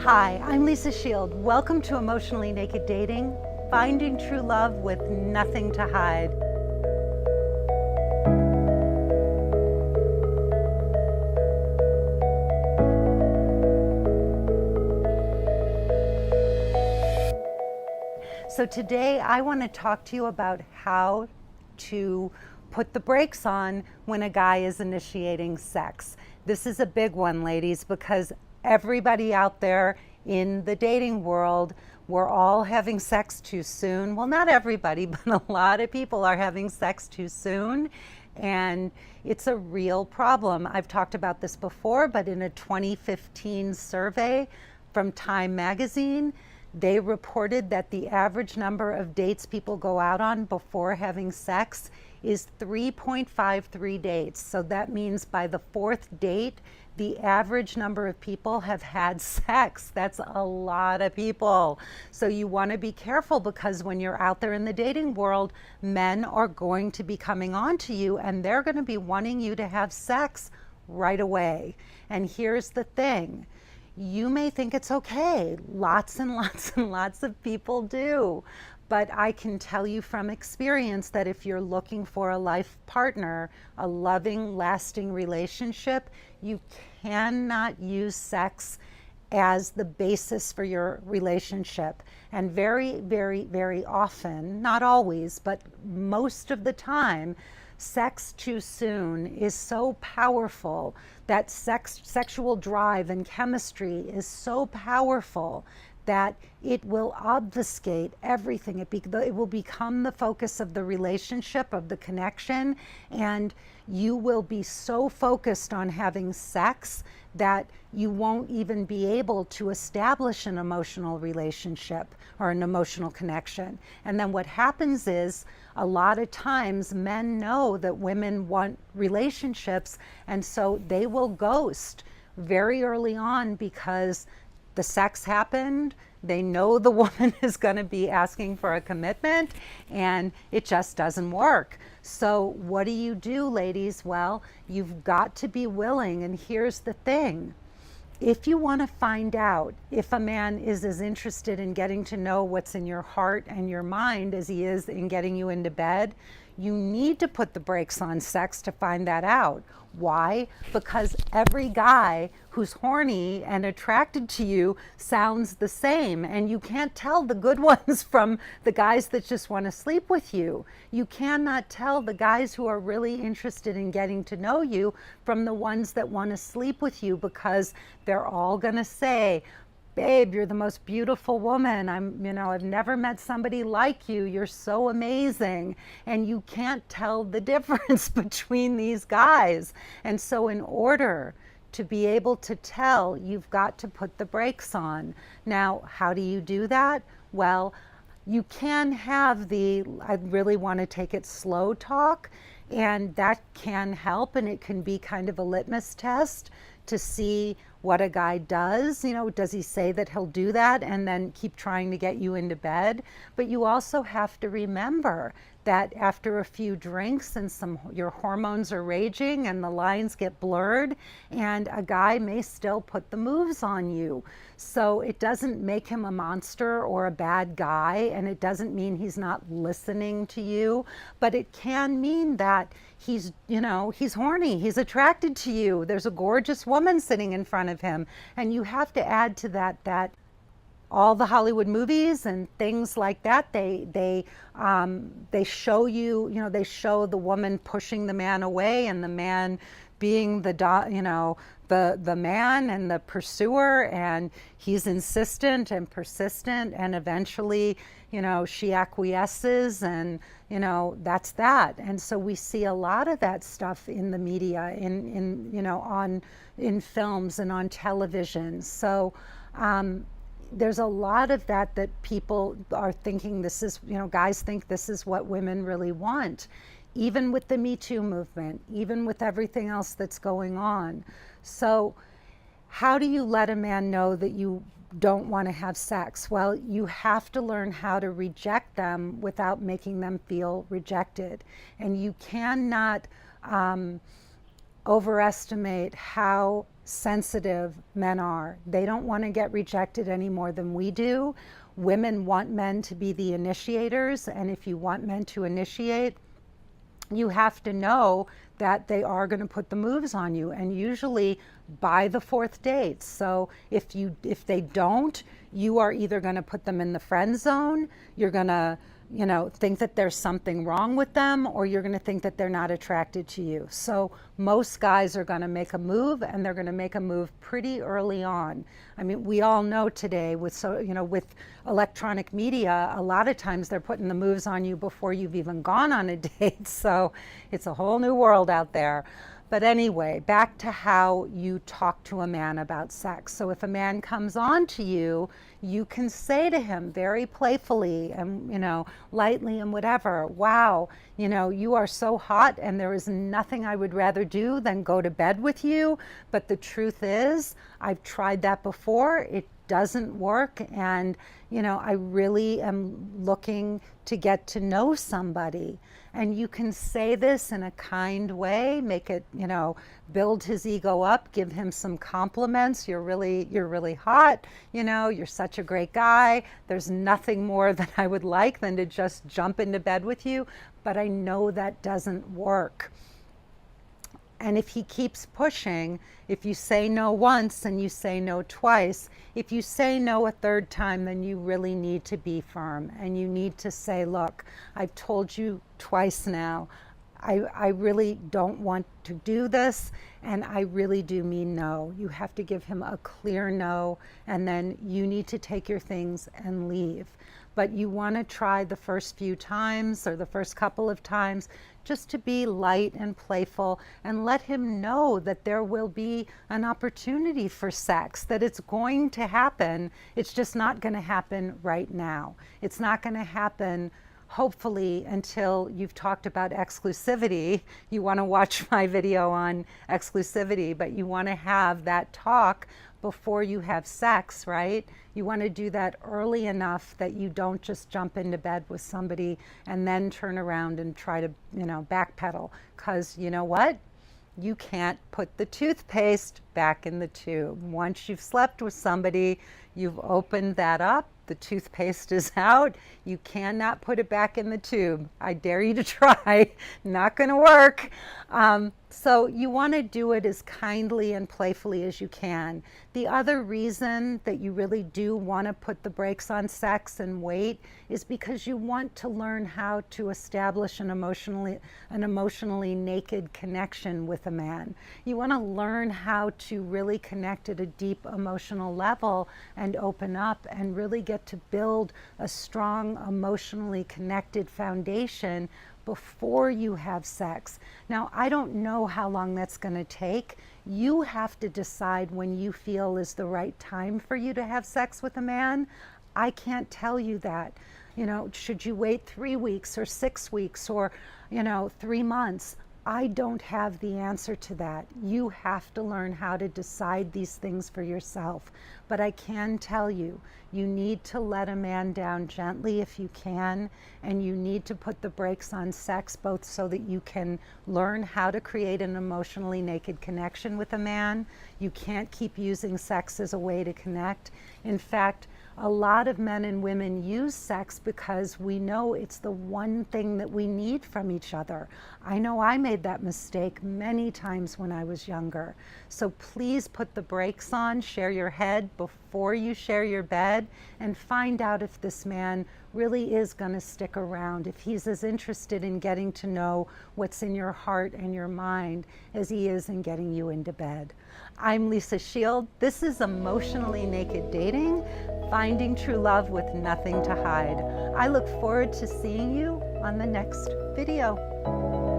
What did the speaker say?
Hi, I'm Lisa Shield. Welcome to Emotionally Naked Dating, finding true love with nothing to hide. So today I want to talk to you about how to put the brakes on when a guy is initiating sex. This is a big one, ladies, because everybody out there in the dating world, we're all having sex too soon. Well, not everybody, but a lot of people are having sex too soon. And it's a real problem. I've talked about this before, but in a 2015 survey from Time magazine, they reported that the average number of dates people go out on before having sex is 3.53 dates. So that means by the fourth date, the average number of people have had sex. That's a lot of people. So you want to be careful, because when you're out there in the dating world, men are going to be coming on to you and they're going to be wanting you to have sex right away. And here's the thing. You may think it's okay. Lots and lots and lots of people do. But I can tell you from experience that if you're looking for a life partner, a loving, lasting relationship, you cannot use sex as the basis for your relationship. And very, very, very often, not always, but most of the time, sex too soon is so powerful, that sexual drive and chemistry is so powerful that it will obfuscate everything. It will become the focus of the relationship, of the connection, and you will be so focused on having sex that you won't even be able to establish an emotional relationship or an emotional connection. And then what happens is, a lot of times men know that women want relationships, and so they will ghost very early on because the sex happened, they know the woman is going to be asking for a commitment, and it just doesn't work. So what do, ladies? Well, you've got to be willing, and here's the thing. If you want to find out if a man is as interested in getting to know what's in your heart and your mind as he is in getting you into bed, you need to put the brakes on sex to find that out. Why? Because every guy who's horny and attracted to you sounds the same, and you can't tell the good ones from the guys that just want to sleep with you. You cannot tell the guys who are really interested in getting to know you from the ones that want to sleep with you, because they're all going to say, "Babe, you're the most beautiful woman. I've never met somebody like you. You're so amazing." And you can't tell the difference between these guys. And so in order to be able to tell, you've got to put the brakes on. Now, how do you do that? Well, you can have I really want to take it slow talk, and that can help, and it can be kind of a litmus test to see what a guy does. Does he say that he'll do that and then keep trying to get you into bed? But you also have to remember that after a few drinks and your hormones are raging and the lines get blurred, and a guy may still put the moves on you. So it doesn't make him a monster or a bad guy, and it doesn't mean he's not listening to you, but it can mean that he's horny, he's attracted to you. There's a gorgeous woman sitting in front of him, and you have to add to that all the Hollywood movies and things like that, they show you, they show the woman pushing the man away and the man being the man and the pursuer, and he's insistent and persistent, and eventually, she acquiesces, and that's that. And so we see a lot of that stuff in the media, in films and on television. So there's a lot of that people are thinking this is, guys think this is what women really want, even with the Me Too movement, even with everything else that's going on. So how do you let a man know that you don't want to have sex? Well, you have to learn how to reject them without making them feel rejected. And you cannot overestimate how sensitive men are. They don't want to get rejected any more than we do. Women want men to be the initiators, and if you want men to initiate, you have to know that they are going to put the moves on you, and usually by the fourth date. So if they don't, you are either going to put them in the friend zone, you're going to think that there's something wrong with them, or you're going to think that they're not attracted to you. So most guys are going to make a move, and they're going to make a move pretty early on. I mean, we all know today with with electronic media, a lot of times they're putting the moves on you before you've even gone on a date. So it's a whole new world out there. But anyway, back to how you talk to a man about sex. So if a man comes on to you, you can say to him very playfully and, lightly and whatever, wow, you are so hot and there is nothing I would rather do than go to bed with you. But the truth is, I've tried that before. It doesn't work, and I really am looking to get to know somebody. And you can say this in a kind way, make it, build his ego up, give him some compliments. You're really hot, you're such a great guy. There's nothing more that I would like than to just jump into bed with you, but I know that doesn't work. And if he keeps pushing, if you say no once and you say no twice, if you say no a third time, then you really need to be firm. And you need to say, look, I've told you twice now, I really don't want to do this, and I really do mean no. You have to give him a clear no, and then you need to take your things and leave. But you want to try the first few times or the first couple of times just to be light and playful, and let him know that there will be an opportunity for sex, that it's going to happen. It's just not going to happen right now. It's not going to happen, hopefully, until you've talked about exclusivity. You want to watch my video on exclusivity, but you want to have that talk before you have sex, right? You want to do that early enough that you don't just jump into bed with somebody and then turn around and try to, backpedal. Because you know what? You can't put the toothpaste back in the tube. Once you've slept with somebody, you've opened that up, the toothpaste is out, you cannot put it back in the tube. I dare you to try. Not going to work. So you want to do it as kindly and playfully as you can. The other reason that you really do want to put the brakes on sex and wait is because you want to learn how to establish an emotionally naked connection with a man. You want to learn how to really connect at a deep emotional level and open up and really get to build a strong, emotionally connected foundation before you have sex. Now, I don't know how long that's going to take. You have to decide when you feel is the right time for you to have sex with a man. I can't tell you that. Should you wait 3 weeks or 6 weeks or, 3 months? I don't have the answer to that. You have to learn how to decide these things for yourself. But I can tell you, you need to let a man down gently if you can, and you need to put the brakes on sex, both so that you can learn how to create an emotionally naked connection with a man. You can't keep using sex as a way to connect. In fact, a lot of men and women use sex because we know it's the one thing that we need from each other. I know I made that mistake many times when I was younger. So please put the brakes on, share your head before you share your bed, and find out if this man really is going to stick around, if he's as interested in getting to know what's in your heart and your mind as he is in getting you into bed. I'm Lisa Shield. This is Emotionally Naked Dating, finding true love with nothing to hide. I look forward to seeing you on the next video.